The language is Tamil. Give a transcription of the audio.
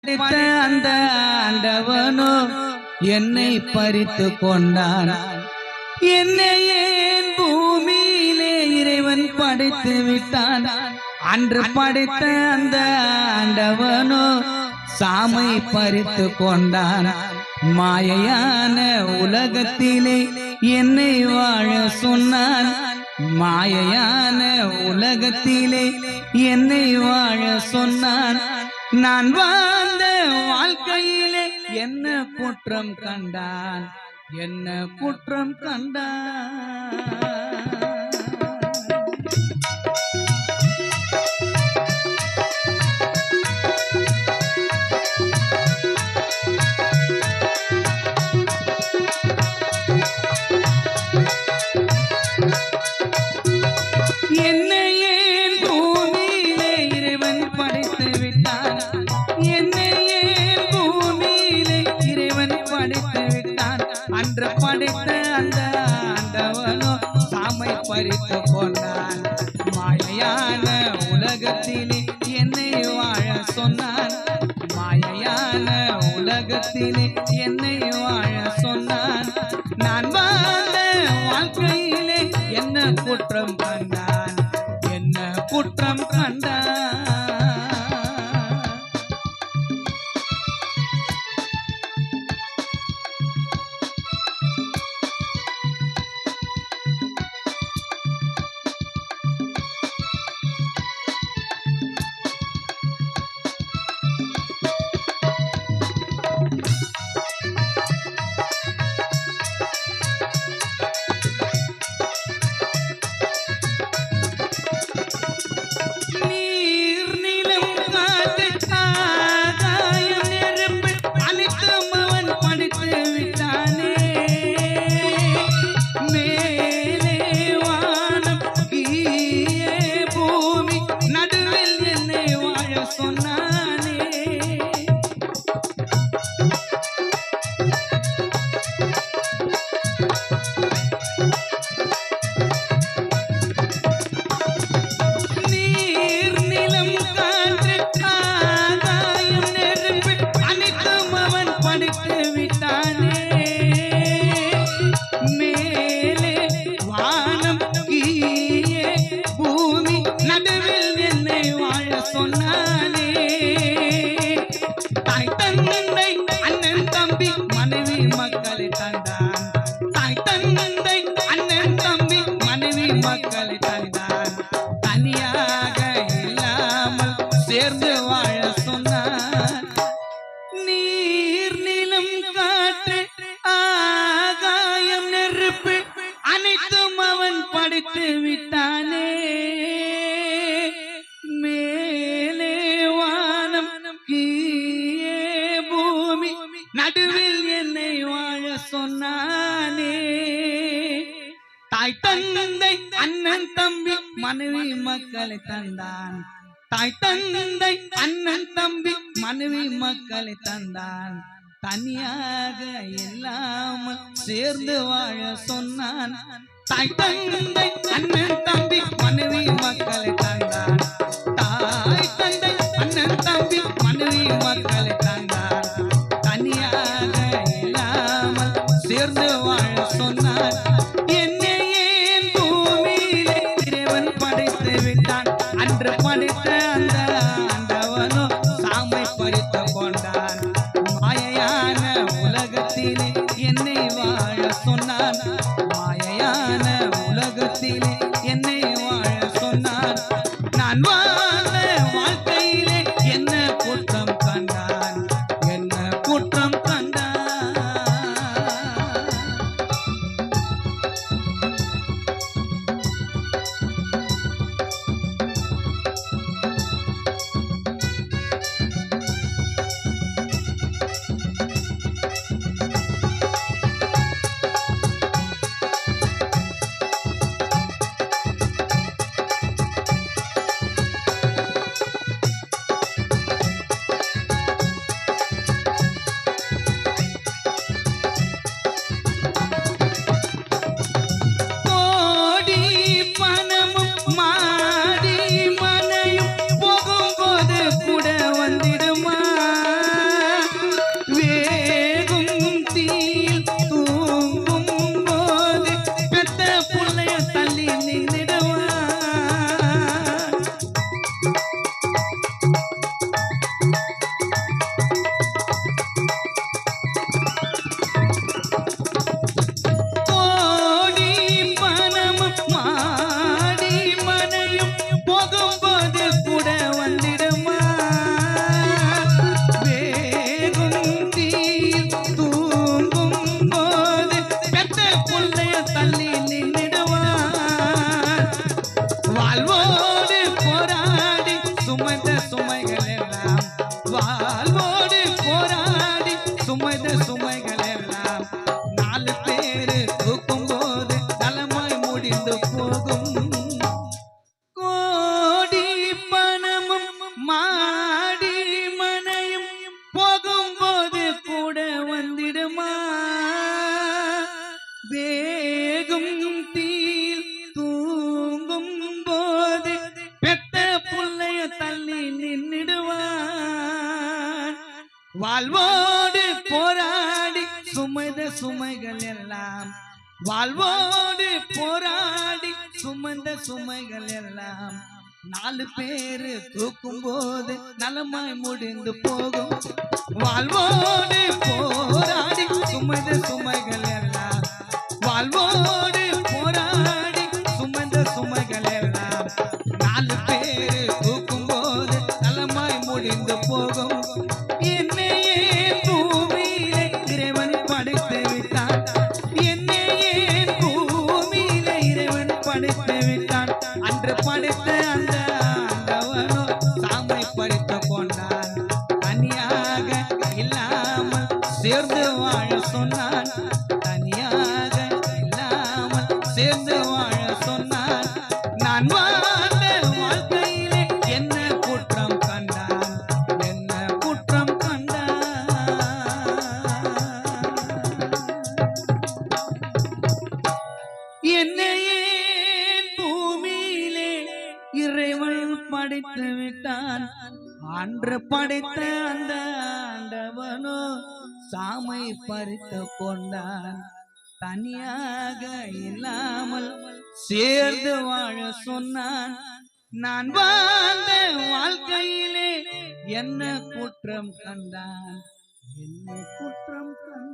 அந்த ஆண்டவனோ என்னை பறித்து கொண்டான். என்னை ஏன் பூமியிலே இறைவன் படைத்து விட்டான். அன்று படைத்த அந்த ஆண்டவனோ சாமை பறித்து கொண்டான். மாயையான உலகத்திலே என்னை வாழ சொன்னான். மாயையான உலகத்திலே என்னை வாழ சொன்னான். நான் வாழ்ந்த வாழ்க்கையிலே என்ன குற்றம் கண்டான். என்ன குற்றம் கண்டான். என்னை ஏன் பூமியிலே இறைவன் படைத்து விட்டான். என்னை ஏன் பூமியிலே இறைவன் படைத்து விட்டான். அன்று படைத்த அந்த ஆண்டவனோ சாமை பறித்து கொண்டான். மாயையான உலகத்திலே என்னை வாழ சொன்னான். மாயையான உலகத்திலே என்னை வாழ சொன்னான். நான் வாழ்ந்த வாழ்க்கையிலே என்ன குற்றம் கண்டான். என்ன குற்றம் கண்டான். மக்களை தந்தான். தாய் தந்தை அண்ணன் தம்பி மனைவி மக்களை தந்தான். தனியாக இல்லாமல் சேர்ந்து வாழ சொன்னான். நீர் நிலம் காற்று ஆகாயம் நெருப்பு அனைத்தும் அவன் படைத்து விட்டானே. மேலே வானம் கீழே பூமி நடுவில் என்னை வாழ சொன்னானே. தாய் தந்தை அண்ணன் தம்பி மனைவி மக்களை தந்தான். தாய் தந்தை அண்ணன் தம்பி மனைவி மக்களை தந்தான். தனியாக இல்லாமல் சேர்ந்து வாழ சொன்னான். தாய் தந்தை அண்ணன் தம்பி மனைவி மக்களை தந்தான். தாய் தந்தை அண்ணன் தம்பி மனைவி மக்களை தந்தான். தனியாக இல்லாமல் சேர்ந்து வாழ சொன்னான். என்னை ஏன் பூமியிலே இறைவன் படைத்து விட்டான். அன்று படைத்த அந்த ஆண்டவனோ சாமை பறித்து கொண்டான். மாயையான உலகத்திலே என்னை வாழ சொன்னான். மாயையான உலகத்திலே என்னை வாழ சொன்னான். நான் வாழ்ந்த வாழ்க்கையிலே என்ன குற்றம் கண்டான். போராடி சுமந்த சுமைகள் எல்லாம் 4 பேரு தூக்கும் போது நலமாய் முடிந்து போகும். கோடி பணமும் மாடி மனையும் போகும்போது கூட வந்திடுமா? வேகும் தீல் தூங்கும் போது பெத்த புள்ளைய தள்ளி நின்னிடுவான். வாழ்வோடு போராடி சுமந்த சுமைகள் எல்லாம் வாழ்வோடு போராடி சுமந்த சுமைகள் எல்லாம் 4 பேரு தூக்கும் போது நலமாய் முடிந்து போகும். வாழ்வோடு போராடி சுமந்த சுமைகள் எல்லாம் வாழ்வோடு போராடி சுமந்த சுமைகள் எல்லாம் 4 பேரு தூக்கும் போது நலமாய் முடிந்து போகும். என்னையே பூமியிலே இறைவன் படைத்து விட்டான். என்னையே பூமியிலே இறைவன் படைத்து விட்டான். அன்று படைத்த அந்த ஆண்டவனோ சாமை படைத்து கொண்டான். தனியாக இல்லாமல் சேர்ந்து வாழ சொன்னான். தனியாக இல்லாமல் சேர்ந்து வாழ சொன்னான். நான் வாழ்ந்த வாழ்க்கையிலே என்ன குற்றம் கண்டான்? என்ன குற்றம் கண்டான்? என்னையே பூமியிலே இறைவன் படைத்து விட்டான். அன்று படைத்த அந்த ஆண்டவனோ சாமை பறித்து கொண்டான். தனியாக இல்லாமல் சேர்ந்து வாழ சொன்னான். நான் வாழ்ந்த வாழ்க்கையிலே என்ன குற்றம் கண்டான்? என்ன குற்றம் கண்டான்?